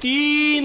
3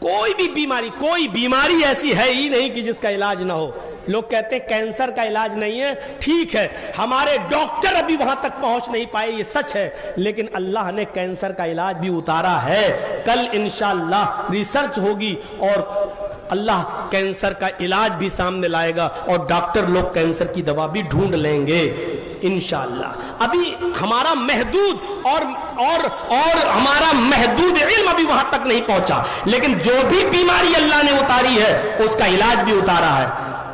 کوئی بھی بیماری، کوئی بیماری ایسی ہے ہی نہیں کہ جس کا علاج نہ ہو. لوگ کہتے ہیں کینسر کا علاج نہیں ہے، ٹھیک ہے، ہمارے ڈاکٹر ابھی وہاں تک پہنچ نہیں پائے، یہ سچ ہے، لیکن اللہ نے کینسر کا علاج بھی اتارا ہے. کل انشاءاللہ ریسرچ ہوگی اور اللہ کینسر کا علاج بھی سامنے لائے گا اور ڈاکٹر لوگ کینسر کی دوا بھی ڈھونڈ لیں گے انشاءاللہ. ابھی ہمارا محدود اور ہمارا محدود علم ابھی وہاں تک نہیں پہنچا، لیکن جو بھی بیماری اللہ نے اتاری ہے اس کا علاج بھی اتارا ہے.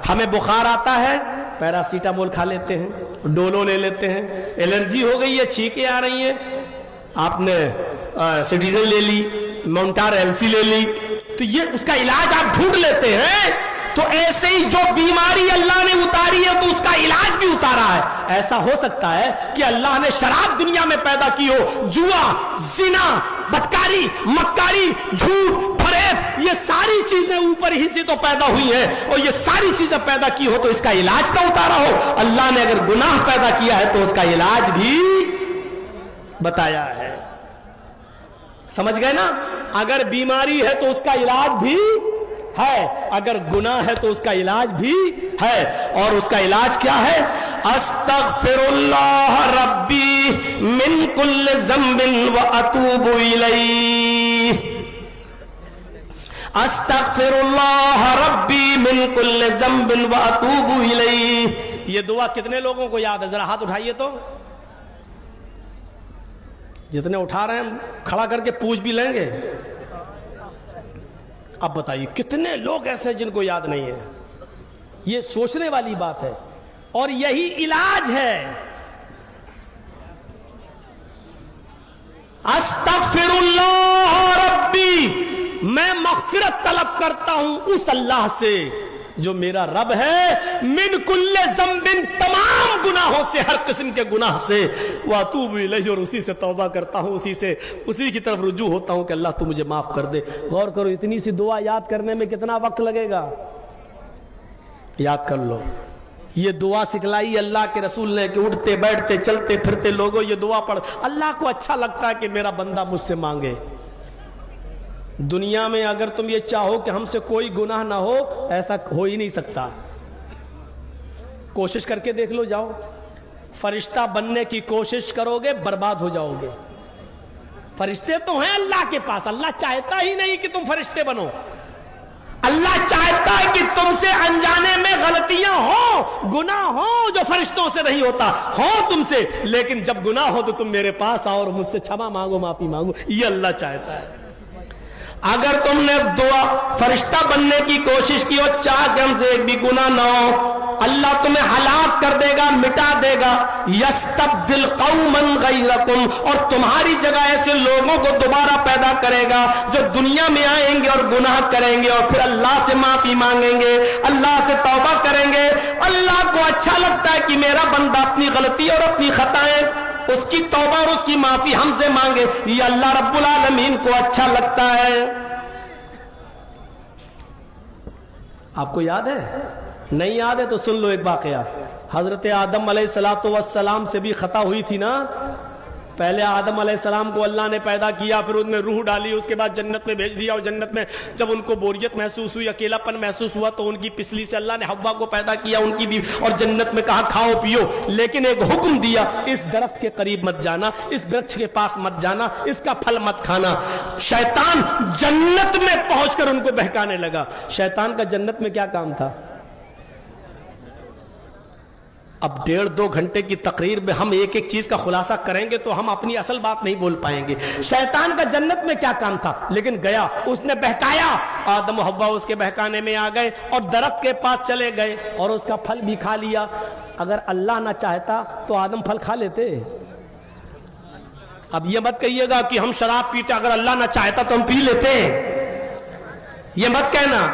ہمیں بخار آتا ہے، پیراسیٹامول کھا لیتے ہیں، ڈولو لے لیتے ہیں. الرجی ہو گئی ہے، چھینکیں آ رہی ہیں، آپ نے سٹیزن لے لی، مونٹار ایلسی لے لی، تو یہ اس کا علاج آپ ڈھونڈ لیتے ہیں. تو ایسے ہی جو بیماری اللہ نے اتاری ہے تو اس کا علاج بھی اتارا ہے. ایسا ہو سکتا ہے کہ اللہ نے شراب دنیا میں پیدا کی ہو، جوا، زنا، بدکاری، مکاری، جھوٹ، فریب، یہ ساری چیزیں اوپر ہی سے تو پیدا ہوئی ہیں، اور یہ ساری چیزیں پیدا کی ہو تو اس کا علاج تو اتارا ہو. اللہ نے اگر گناہ پیدا کیا ہے تو اس کا علاج بھی بتایا ہے. سمجھ گئے نا؟ اگر بیماری ہے تو اس کا علاج بھی ہے، اگر گناہ ہے تو اس کا علاج بھی ہے. اور اس کا علاج کیا ہے؟ استغفر اللہ ربی من کل ذنب واتوب الیہ. استغفر اللہ ربی من کل ذنب واتوب الیہ. یہ دعا کتنے لوگوں کو یاد ہے؟ ذرا ہاتھ اٹھائیے تو. جتنے اٹھا رہے ہیں کھڑا کر کے پوچھ بھی لیں گے. اب بتائیے کتنے لوگ ایسے ہیں جن کو یاد نہیں ہے؟ یہ سوچنے والی بات ہے اور یہی علاج ہے. استغفر اللہ ربی، میں مغفرت طلب کرتا ہوں اس اللہ سے جو میرا رب ہے، من کل ذنب، تمام گناہوں سے، ہر قسم کے گناہ سے، واتوب الیہ، اور اسی سے توبہ کرتا ہوں، اسی کی طرف رجوع ہوتا ہوں کہ اللہ تو مجھے معاف کر دے. غور کرو اتنی سی دعا یاد کرنے میں کتنا وقت لگے گا؟ یاد کر لو. یہ دعا سکھلائی اللہ کے رسول نے کہ اٹھتے بیٹھتے چلتے پھرتے لوگوں یہ دعا پڑھ. اللہ کو اچھا لگتا ہے کہ میرا بندہ مجھ سے مانگے. دنیا میں اگر تم یہ چاہو کہ ہم سے کوئی گناہ نہ ہو، ایسا ہو ہی نہیں سکتا. کوشش کر کے دیکھ لو. جاؤ فرشتہ بننے کی کوشش کرو گے برباد ہو جاؤ گے. فرشتے تو ہیں اللہ کے پاس، اللہ چاہتا ہی نہیں کہ تم فرشتے بنو. اللہ چاہتا ہے کہ تم سے انجانے میں غلطیاں ہوں، گناہ ہوں جو فرشتوں سے نہیں ہوتا، ہوں تم سے، لیکن جب گناہ ہو تو تم میرے پاس آؤ اور مجھ سے چھما مانگو، معافی مانگو. یہ اللہ چاہتا ہے. اگر تم نے دعا فرشتہ بننے کی کوشش کی اور چاہ کہ ہم سے ایک بھی گناہ نہ ہو، اللہ تمہیں ہلاک کر دے گا، مٹا دے گا. یستبدل قوما غیرکم، اور تمہاری جگہ ایسے لوگوں کو دوبارہ پیدا کرے گا جو دنیا میں آئیں گے اور گناہ کریں گے اور پھر اللہ سے معافی مانگیں گے، اللہ سے توبہ کریں گے. اللہ کو اچھا لگتا ہے کہ میرا بندہ اپنی غلطی اور اپنی خطائیں، اس کی توبہ اور اس کی معافی ہم سے مانگے. یہ اللہ رب العالمین کو اچھا لگتا ہے. آپ کو یاد ہے؟ نہیں یاد ہے تو سن لو ایک واقعہ. حضرت آدم علیہ السلام سے بھی خطا ہوئی تھی نا. پہلے آدم علیہ السلام کو اللہ نے پیدا کیا، پھر ان میں روح ڈالی، اس کے بعد جنت میں بھیج دیا، اور جنت میں جب ان کو بوریت محسوس ہوئی، اکیلا پن محسوس ہوا، تو ان کی پسلی سے اللہ نے حوا کو پیدا کیا، ان کی بھی، اور جنت میں کہا کھاؤ پیو، لیکن ایک حکم دیا، اس درخت کے قریب مت جانا، اس درخت کے پاس مت جانا، اس کا پھل مت کھانا. شیطان جنت میں پہنچ کر ان کو بہکانے لگا. شیطان کا جنت میں کیا کام تھا؟ اب 1.5-2 گھنٹے کی تقریر میں ہم ایک ایک چیز کا خلاصہ کریں گے تو ہم اپنی اصل بات نہیں بول پائیں گے. شیطان کا جنت میں کیا کام تھا؟ لیکن گیا، اس نے بہکایا. آدم و حوا اس کے بہکانے میں آ گئے اور درخت کے پاس چلے گئے اور اس کا پھل بھی کھا لیا. اگر اللہ نہ چاہتا تو آدم پھل کھا لیتے. اب یہ مت کہیے گا کہ ہم شراب پیتے، اگر اللہ نہ چاہتا تو ہم پی لیتے. یہ مت کہنا.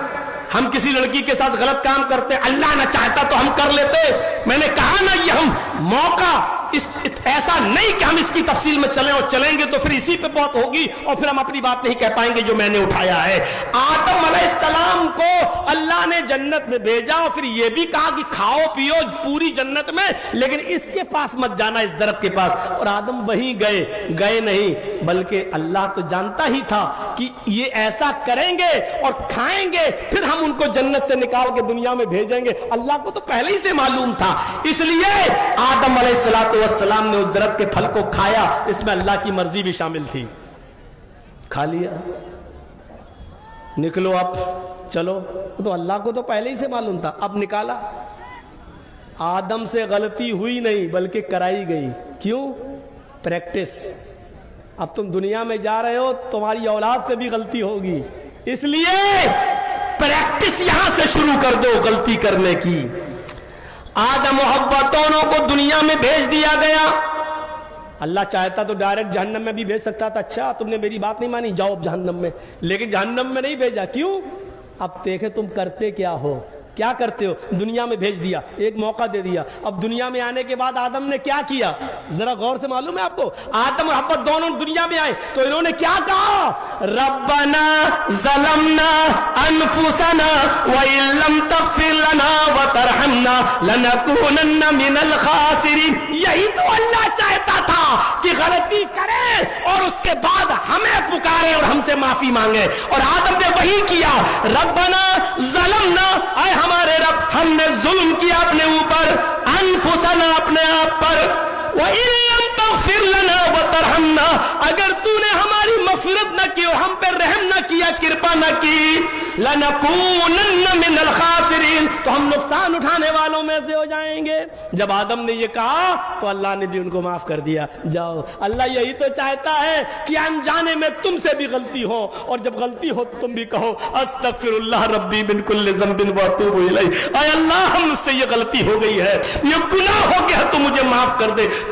ہم کسی لڑکی کے ساتھ غلط کام کرتے، اللہ نہ چاہتا تو ہم کر لیتے. میں نے کہا نا، یہ ہم موقع ایسا نہیں کہ ہم اس کی تفصیل میں چلیں اور چلیں گے تو پھر اسی پہ بات ہوگی اور پھر ہم اپنی بات نہیں کہہ پائیں گے جو میں نے اٹھایا ہے. آدم علیہ السلام کو اللہ نے جنت میں بھیجا اور پھر یہ بھی کہا کہ کھاؤ پیو پوری جنت میں، لیکن اس کے پاس مت جانا، اس درخت کے پاس. اور آدم وہیں گئے نہیں، بلکہ اللہ تو جانتا ہی تھا کہ یہ ایسا کریں گے اور کھائیں گے پھر ہم ان کو جنت سے نکال کے دنیا میں بھیجیں گے. اللہ کو تو پہلے ہی سے معلوم تھا، اس لیے آدم علیہ السلام نے اس درخت کے پھل کو کھایا. اس میں اللہ کی مرضی بھی شامل تھی. کھا لیا، نکلو اب چلو، تو اللہ کو تو پہلے ہی سے معلوم تھا. اب نکالا. آدم سے غلطی ہوئی نہیں بلکہ کرائی گئی. کیوں؟ پریکٹس. اب تم دنیا میں جا رہے ہو، تمہاری اولاد سے بھی غلطی ہوگی، اس لیے پریکٹس یہاں سے شروع کر دو غلطی کرنے کی. آدم و حوا دونوں کو دنیا میں بھیج دیا گیا. اللہ چاہتا تو ڈائریکٹ جہنم میں بھی بھیج سکتا تھا، اچھا تم نے میری بات نہیں مانی، جاؤ اب جہنم میں، لیکن جہنم میں نہیں بھیجا. کیوں؟ اب دیکھیں تم کرتے کیا ہو، کیا کرتے ہو. دنیا میں بھیج دیا، ایک موقع دے دیا. اب دنیا میں آنے کے بعد آدم نے کیا کیا، ذرا غور سے معلوم ہے آپ کو. آدم اور حوا دونوں دنیا میں آئے تو انہوں نے کیا کہا، ربنا ظلمنا انفسنا وان لم تغفر لنا وترحمنا لنکونن من الخاسرین. یہی تو اللہ چاہتا تھا کہ غلطی کرے اور اس کے بعد ہمیں پکارے اور ہم سے معافی مانگے. اور آدم نے وہی کیا، ربنا ظلمنا، اے ہمارے رب ہم نے ظلم کیا اپنے اوپر، انفسنا اپنے آپ پر، وَإِن لَمْ تَغْفِرْ لَنَا وَتَرْحَمْنَا، اگر تو نے ہماری مغفرت نہ کی اور ہم پہ رحم نہ کیا، کرپا نہ کی، لَنَكُونَنَّ مِنَ الْخَاسِرِينَ، تو ہم نقصان اٹھانے والوں میں سے ہو جائیں گے. جب آدم نے یہ کہا تو اللہ نے بھی ان کو معاف کر دیا. جاؤ، اللہ یہی تو چاہتا ہے کہ انجانے میں تم سے بھی غلطی ہو، اور جب غلطی ہو تم بھی کہو استغفر اللہ ربی من کل ذنب واتوب الیہ. اے اللہ ہم مجھ سے یہ غلطی ہو گئی ہے، یہ گناہ ہو گیا، تو مجھے معاف کر دے،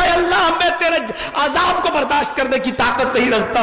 اے اللہ میں تیرے عذاب کو برداشت کرنے کی طاقت نہیں رکھتا،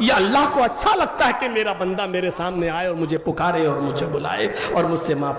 یہ اللہ کو اچھا لگتا ہے کہ میرا بندہ میرے سامنے آئے اور مجھے پکارے اور مجھے بلائے اور مجھ سے معافی